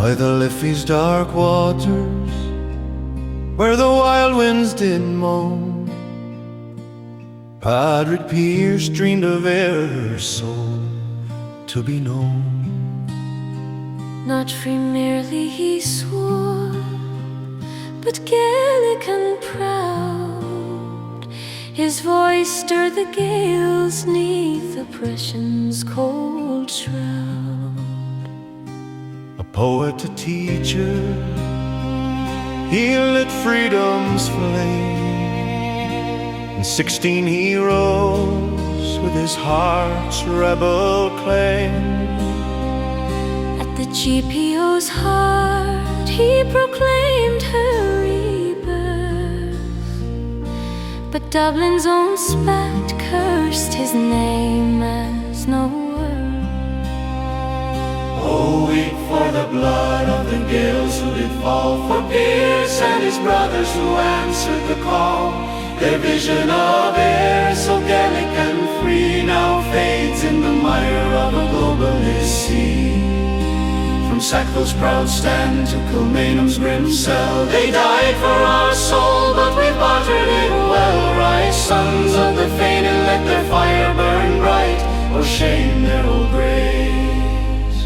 by the Liffey's dark waters, where the wild winds did moan, Pádraig Pearse dreamed of Éire soul to be known. Not free merely he swore, but Gaelic and proud. His voice stirred the gales 'neath oppression's cold shroud. A poet, a teacher, he lit freedom's flame. In 16 he rose with his heart's rebel claim. The GPO's heart, he proclaimed her rebirth, but Dublin's own spat cursed his name as no worth. Oh, weep for the blood of the Gaels who did fall for Pearse and his brothers who answered the call. Their vision of Éire, so Gaelic and free, now fades in the mire of a globalist sea. From Sackville's proud stand to Kilmainham's grim cell, they died for our soul, but we bartered it well. Rise, sons of the Fenian, let their fire burn bright, or shame their old graves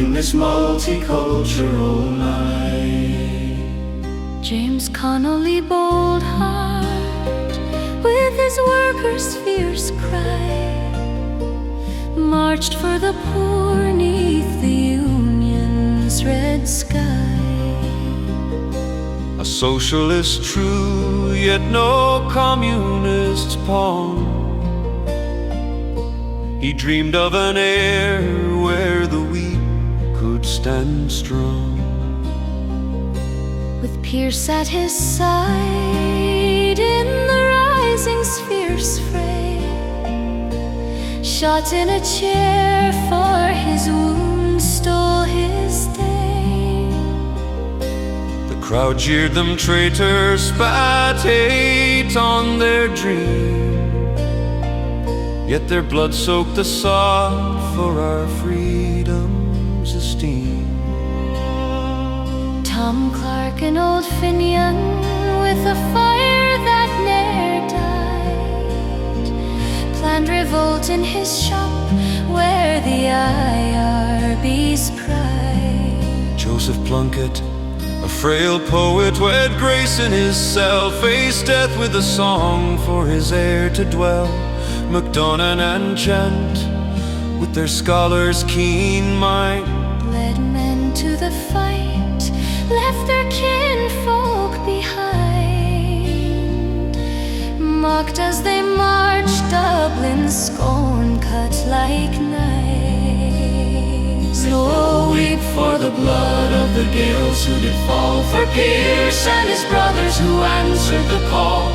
in this multicultural night. James Connolly, bold heart, with his workers' fierce cry, marched for the poor 'neath the red sky. A socialist true, yet no communist pawn. He dreamed of an Éire where the weak could stand strong. With Pearse at his side in the rising's fierce fray, shot in a chair for his wound stole his day. The crowd jeered them traitors, spat hate on their dream, yet their blood soaked the sod for our freedom's esteem. Tom Clarke, an old Fenian, with a fire that ne'er died, planned revolt in his shop where the IRB's pride. Joseph Plunkett, a frail poet, wed grace in his cell, faced death with a song for his heir to dwell. MacDonagh and Chant, with their scholars' keen mind, led men to the fight, left their kinfolk behind, mocked as they marched Dublin's scorn cut like knives. Oh, weep for the blood of the Gaels who did fall for Pearse and his brothers who answered the call.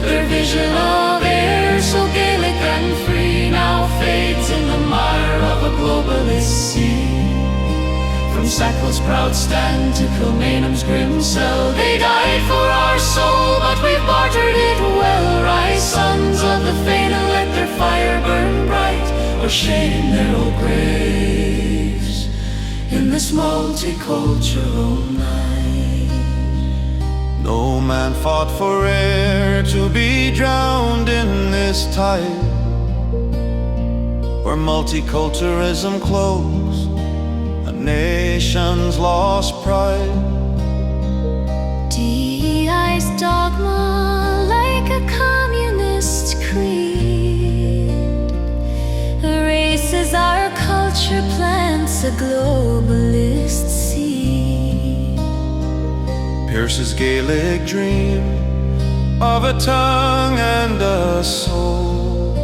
Their vision of Éire, so Gaelic and free, now fades in the mire of a globalist sea. From Sackville's proud stand to Kilmainham's grim cell, they died for our soul, but we bartered it well. Rise, sons of the Fenian, let their fire burn bright, or shame their old graves in this multicultural night. No man fought for Éire to be drowned in this tide, where multiculturalism closed, a nation's lost pride. DEI's dogma like a communist creed erases our culture, plants a globalist seed. Pearse's Gaelic dream of a tongue and a soul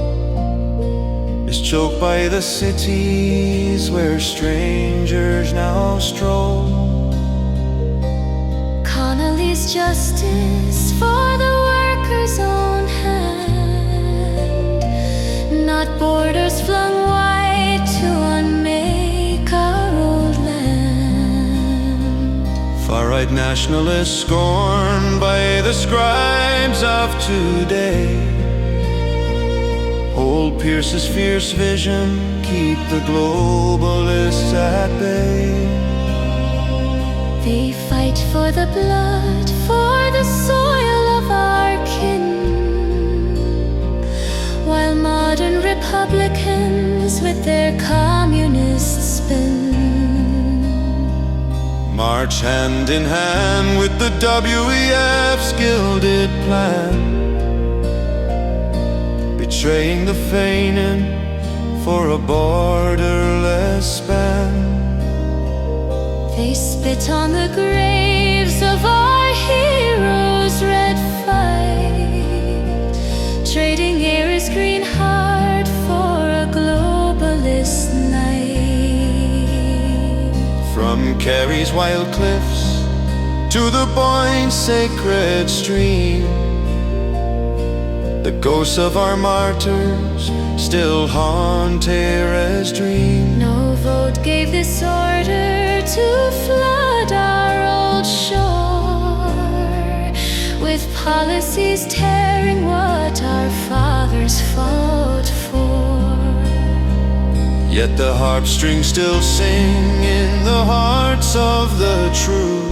is choked by the cities where strangers now stroll. Connolly's justice for the worker's own hand, not borders flung wide to unmake our old land. Far-right nationalists scorned by the scribes of today, hold Pearse's fierce vision, keep the globalists at bay. They fight for the blood, for the soil of our kin, while modern Republicans with their communist spin march hand in hand with the WEF's gilded plan, betraying the Fenian for a borderless span. They spit on the graves of our heroes' red fight, trading Éire's green heart for a globalist night. From Kerry's wild cliffs to the Boyne's sacred stream, the ghosts of our martyrs still haunt Éire's dream. No vote gave this order to flood our old shore, with policies tearing what our fathers fought for. Yet the harp strings still sing in the hearts of the true.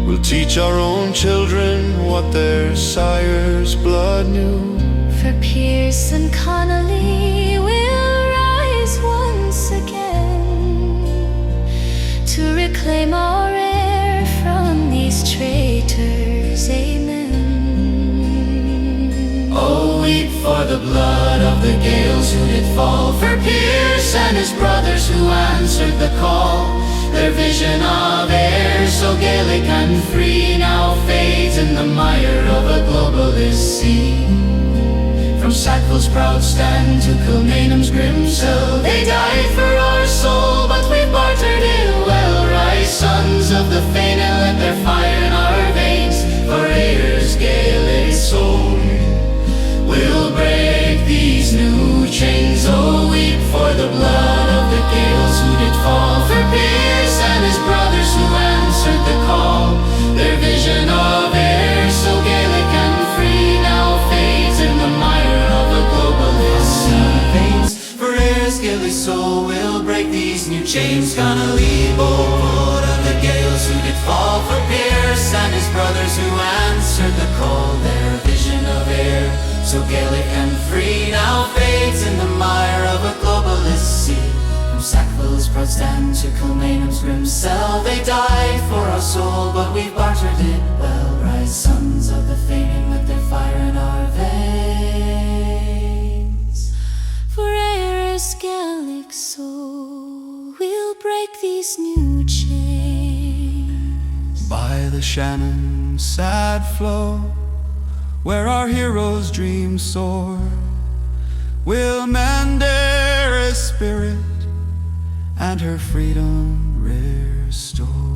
We'll teach our own children what their sire's blood knew. For Pearse and Connolly will rise once again to reclaim our Éire from these traitors. Amen. Oh, weep for the blood of the Gaels who did fall, for Pearse and his brothers who answered the call. Their vision of Éire, so Gaelic and free, now fades in the mire of a globalist sea. From Sackville's proud stand to Kilmainham's grim cell, they died for our soul, but we bartered it well. Rise, sons of the Fenian, let their fire in our veins, for Éire's Gaelic soul will break these new chains. Oh, weep for the blood of the Gaels who did fall, for Pearse and his brothers who answered the call. Their vision of Éire, so Gaelic and free, now fades in the mire of a globalist veins. For Éire's Gaelic soul will break these new chains. Connolly, blood of the Gaels who did fall, for Pearse and his brothers who answered the call. Their vision of Éire, so Gaelic and free, now fades in the mire of a globalist sea. From Sackville's proud stand to Kilmainham's grim cell, they died for our soul, but we bartered it well. Rise, sons of the Fenian, with their fire in our veins. For Éire's Gaelic soul will break these new chains. By the Shannon's sad flow, where our heroes' dreams soar, will mend Éire's spirit and her freedom restore.